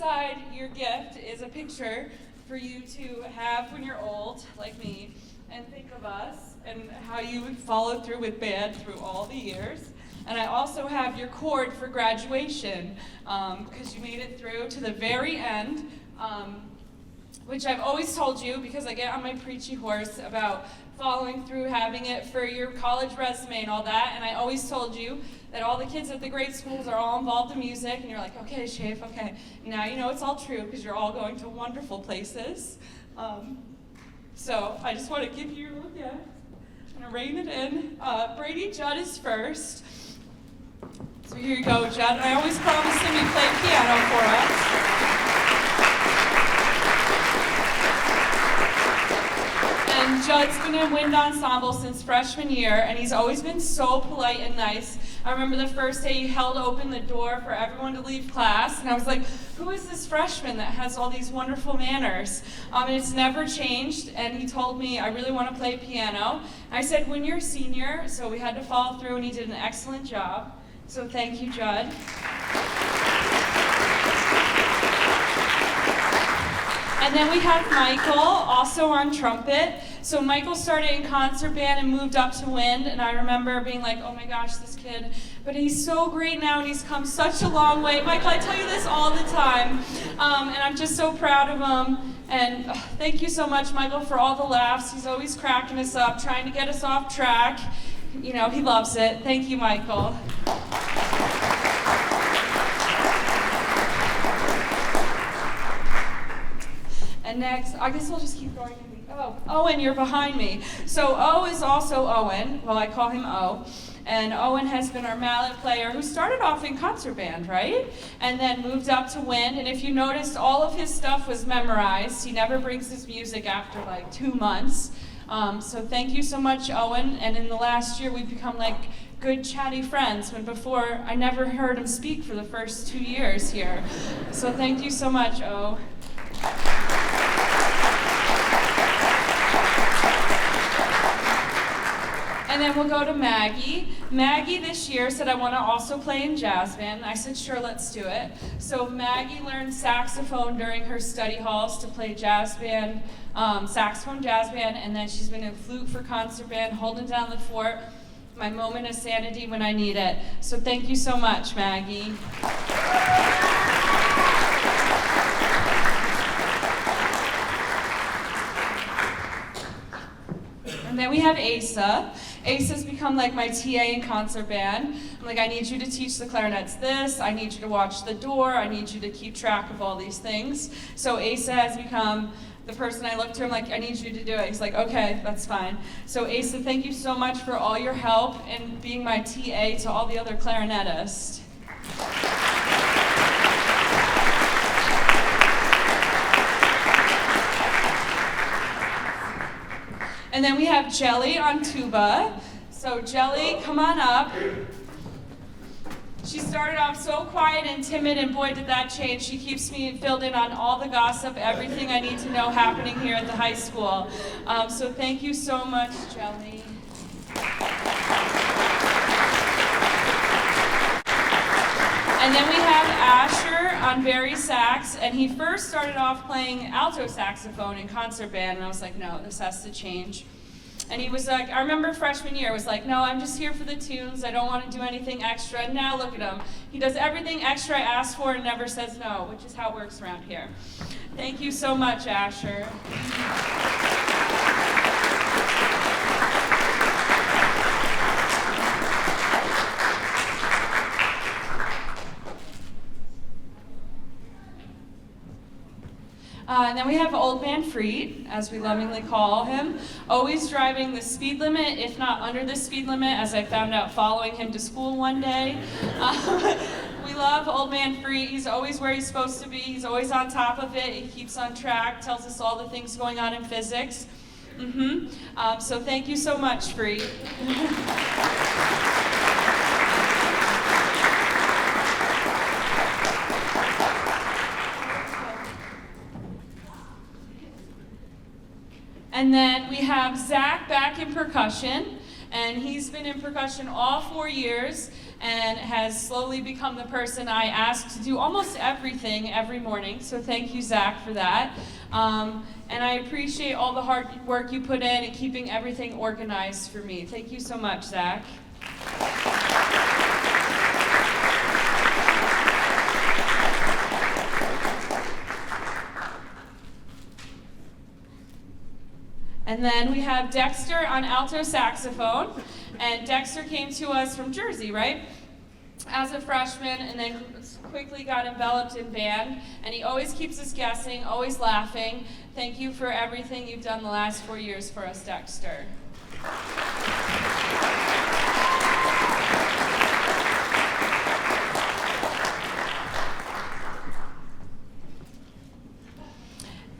inside your gift is a picture for you to have when you're old, like me, and think of us and how you followed through with band through all the years. And I also have your cord for graduation, because you made it through to the very end, which I've always told you, because I get on my preachy horse about following through, having it for your college resume and all that, and I always told you that all the kids at the great schools are all involved in music, and you're like, okay, Shafe, okay. Now you know it's all true, because you're all going to wonderful places. So I just want to give you your little gift. I'm going to rein it in. Brady Judd is first. So here you go, Judd. I always promised him he'd play piano for us. And Judd's been in wind ensemble since freshman year, and he's always been so polite and nice. I remember the first day he held open the door for everyone to leave class, and I was like, who is this freshman that has all these wonderful manners? And it's never changed, and he told me, I really want to play piano. And I said, when you're a senior, so we had to follow through, and he did an excellent job. So thank you, Judd. And then we have Michael, also on trumpet. So Michael started in concert band and moved up to wind, and I remember being like, oh my gosh, this kid, but he's so great now, and he's come such a long way. Michael, I tell you this all the time, and I'm just so proud of him. And thank you so much, Michael, for all the laughs. He's always cracking us up, trying to get us off track. You know, he loves it. Thank you, Michael. And next, I guess we'll just keep going. Oh, Owen, you're behind me. So O is also Owen. Well, I call him O. And Owen has been our mallet player who started off in concert band, right? And then moved up to wind. And if you noticed, all of his stuff was memorized. He never brings his music after like 2 months. So thank you so much, Owen. And in the last year, we've become like good chatty friends, when before I never heard him speak for the first 2 years here. So thank you so much, O. And then we'll go to Maggie. Maggie this year said, I want to also play in jazz band. I said, sure, let's do it. So Maggie learned saxophone during her study halls to play jazz band, saxophone, jazz band, and then she's been in flute for concert band, holding down the fort, my moment of sanity when I need it. So thank you so much, Maggie. And then we have Asa. Asa's become like my TA in concert band. I'm like, I need you to teach the clarinets this, I need you to watch the door, I need you to keep track of all these things. So Asa has become the person I look to, I'm like, I need you to do it. He's like, okay, that's fine. So Asa, thank you so much for all your help and being my TA to all the other clarinetists. And then we have Jelly on tuba. So Jelly, come on up. She started off so quiet and timid, and boy, did that change. She keeps me filled in on all the gossip, everything I need to know happening here at the high school. So thank you so much, Jelly. And then we have Asher on bari sax, and he first started off playing alto saxophone in concert band, and I was like, no, this has to change. And he was like, I remember freshman year, was like, no, I'm just here for the tunes, I don't want to do anything extra. And now look at him. He does everything extra I asked for and never says no, which is how it works around here. Thank you so much, Asher. And then we have Old Man Freet, as we lovingly call him, always driving the speed limit, if not under the speed limit, as I found out following him to school one day. We love Old Man Freet. He's always where he's supposed to be. He's always on top of it. He keeps on track, tells us all the things going on in physics. So thank you so much, Freet. And then we have Zach back in percussion, and he's been in percussion all 4 years, and has slowly become the person I ask to do almost everything every morning. So thank you, Zach, for that. And I appreciate all the hard work you put in and keeping everything organized for me. Thank you so much, Zach. And then we have Dexter on alto saxophone. And Dexter came to us from Jersey, right? As a freshman, and then quickly got enveloped in band. And he always keeps us guessing, always laughing. Thank you for everything you've done the last 4 years for us, Dexter.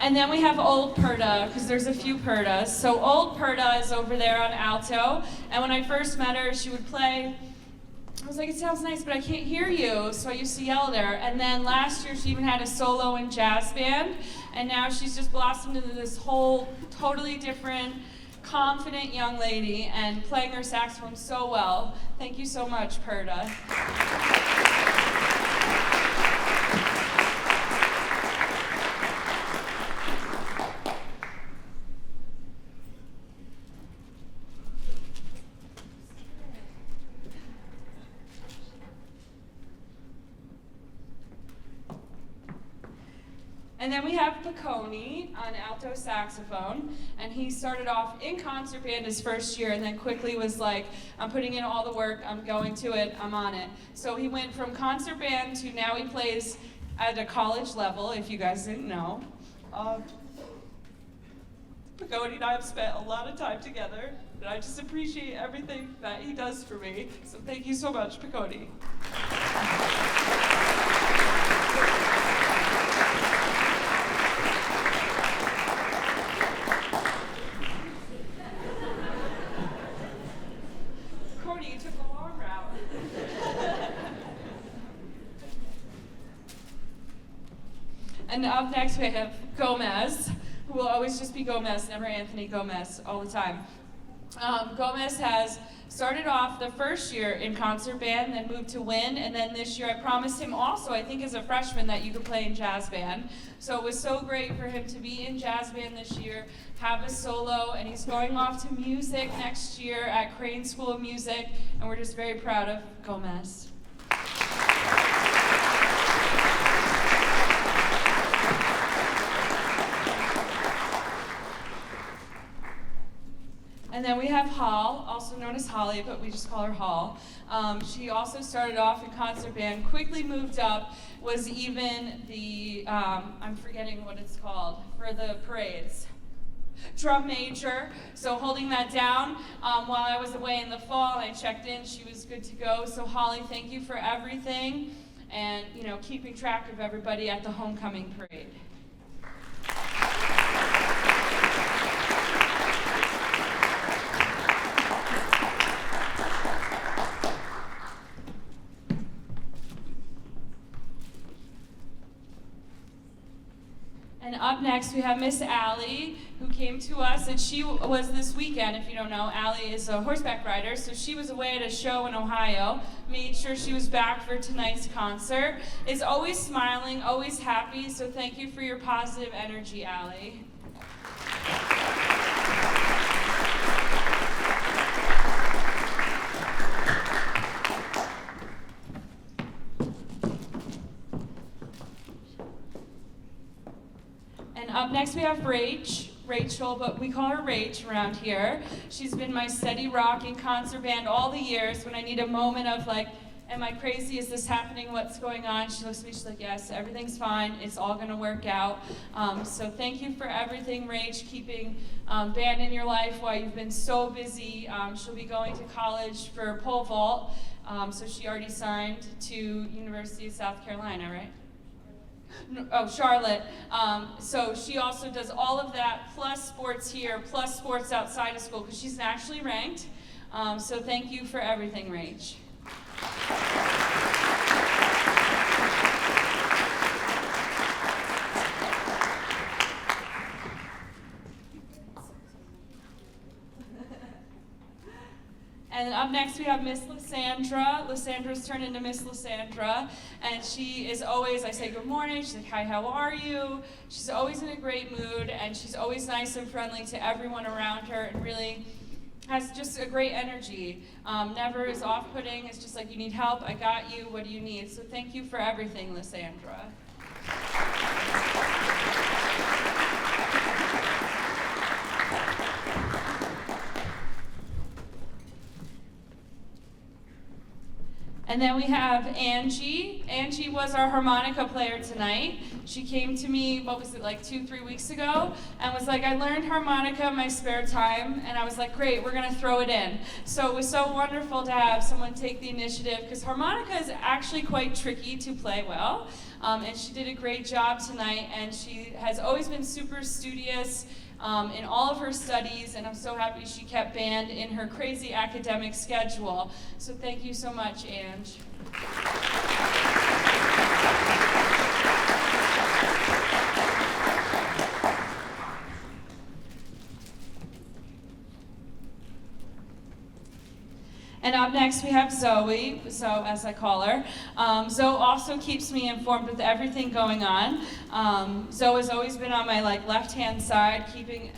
And then we have Old Perda, because there's a few Perdas. So Old Perda is over there on alto, and when I first met her, she would play. I was like, it sounds nice, but I can't hear you, so I used to yell at her. And then last year, she even had a solo in jazz band, and now she's just blossomed into this whole totally different, confident young lady, and playing her saxophone so well. Thank you so much, Perda. And then we have Piccone on alto saxophone, and he started off in concert band his first year and then quickly was like, I'm putting in all the work, I'm going to it, I'm on it. So he went from concert band to now he plays at a college level, if you guys didn't know. Piccone and I have spent a lot of time together, and I just appreciate everything that he does for me. So thank you so much, Piccone. And up next we have Gomez, who will always just be Gomez, never Anthony Gomez, all the time. Gomez has started off the first year in concert band, then moved to wind, and then this year I promised him also, I think as a freshman, that you could play in jazz band. So it was so great for him to be in jazz band this year, have a solo, and he's going off to music next year at Crane School of Music, and we're just very proud of Gomez. And then we have Hall, also known as Holly, but we just call her Hall. She also started off in concert band, quickly moved up, was even the, I'm forgetting what it's called, for the parades. Drum major, so holding that down while I was away in the fall, and I checked in, she was good to go. So Holly, thank you for everything, and keeping track of everybody at the homecoming parade. And up next, we have Miss Allie, who came to us, and she was this weekend, if you don't know, Allie is a horseback rider, so she was away at a show in Ohio, made sure she was back for tonight's concert, is always smiling, always happy, so thank you for your positive energy, Allie. Up next we have Rachel, but we call her Rach around here. She's been my steady rock in concert band all the years. When I need a moment of like, am I crazy? Is this happening? What's going on? She looks at me, she's like, yes, everything's fine. It's all gonna work out. So thank you for everything, Rach, keeping band in your life while you've been so busy. She'll be going to college for pole vault. So she already signed to University of South Carolina, right? Oh, Charlotte. So she also does all of that, plus sports here, plus sports outside of school, because she's nationally ranked. So thank you for everything, Rach. And up up next we have Miss Lysandra. Lysandra's turned into Miss Lysandra, and she is always, I say good morning, she's like, hi, how are you? She's always in a great mood, and she's always nice and friendly to everyone around her, and really has just a great energy. Never is off-putting. It's just like, you need help, I got you, what do you need? So thank you for everything, Lysandra. And then we have Angie. Angie was our harmonica player tonight. She came to me, what was it, like 2-3 weeks ago, and was like, I learned harmonica in my spare time, and I was like, great, we're gonna throw it in. So it was so wonderful to have someone take the initiative, because harmonica is actually quite tricky to play well, and she did a great job tonight, and she has always been super studious in all of her studies, and I'm so happy she kept band in her crazy academic schedule. So thank you so much, Ange. And up next we have Zoe, Zoe as I call her. Zoe also keeps me informed with everything going on. Zoe has always been on my left-hand side, keeping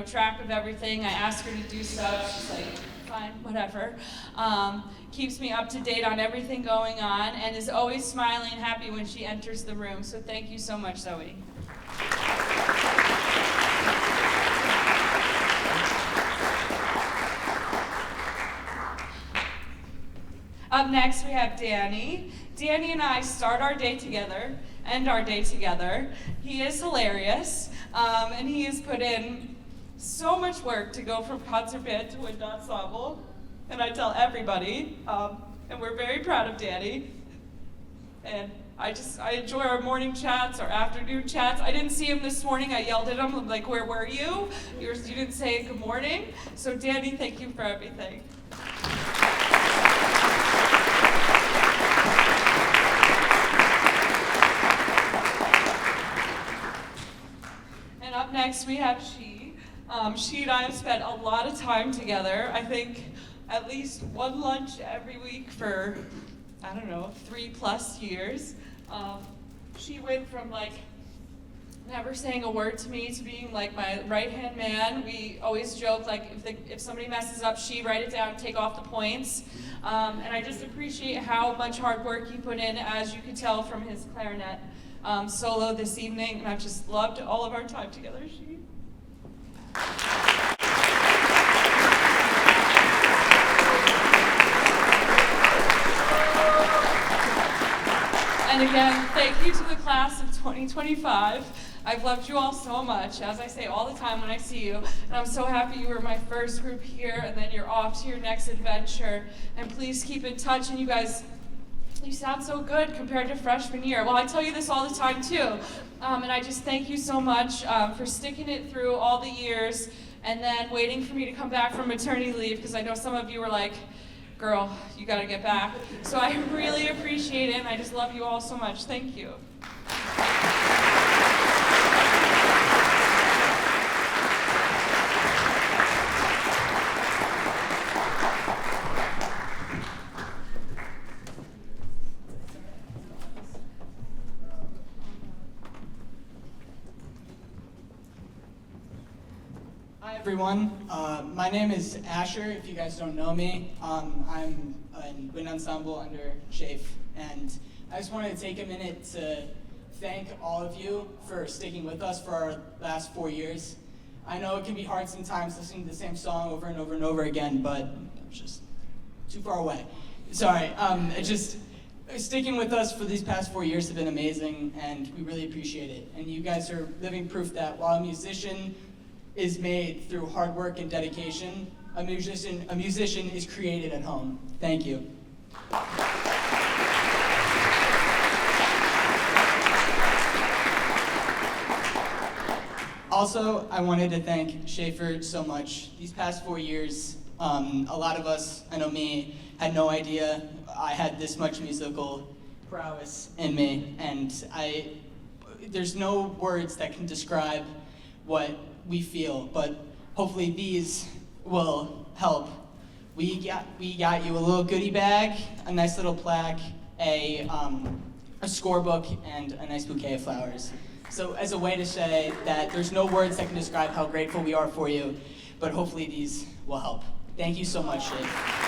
track of everything. I ask her to do stuff, she's like, fine, whatever. Keeps me up to date on everything going on, and is always smiling and happy when she enters the room. So thank you so much, Zoe. Up next, we have Danny. Danny and I start our day together, end our day together. He is hilarious, and he has put in so much work to go from concert band to wind ensemble, and I tell everybody, and we're very proud of Danny. And I enjoy our morning chats, our afternoon chats. I didn't see him this morning. I yelled at him, I'm like, where were you? You didn't say good morning. So Danny, thank you for everything. Up next, we have She. She and I have spent a lot of time together. I think at least one lunch every week for, 3+ years. She went from never saying a word to me to being my right-hand man. We always joke if somebody messes up, she write it down, take off the points. And I just appreciate how much hard work he put in, as you could tell from his clarinet solo this evening, and I've just loved all of our time together, She. And again, thank you to the class of 2025. I've loved you all so much, as I say all the time when I see you, and I'm so happy you were my first group here, and then you're off to your next adventure, and please keep in touch, and you guys, you sound so good compared to freshman year. Well, I tell you this all the time too. And I just thank you so much for sticking it through all the years and then waiting for me to come back from maternity leave, because I know some of you were like, girl, you gotta get back. So I really appreciate it, and I just love you all so much. Thank you. Everyone, my name is Asher, if you guys don't know me. I'm in wind ensemble under Shafer, and I just wanted to take a minute to thank all of you for sticking with us for our last 4 years. I know it can be hard sometimes listening to the same song over and over and over again, but it's just too far away. Sorry, sticking with us for these past 4 years have been amazing, and we really appreciate it. And you guys are living proof that while a musician is made through hard work and dedication, a musician is created at home. Thank you. Also, I wanted to thank Shafer so much. These past 4 years, a lot of us, I know me, had no idea I had this much musical prowess in me, and there's no words that can describe what we feel, but hopefully these will help we got you a little goodie bag, a nice little plaque, a scorebook, and a nice bouquet of flowers. So as a way to say that there's no words that can describe how grateful we are for you, but hopefully these will help. Thank you so much, Shafe.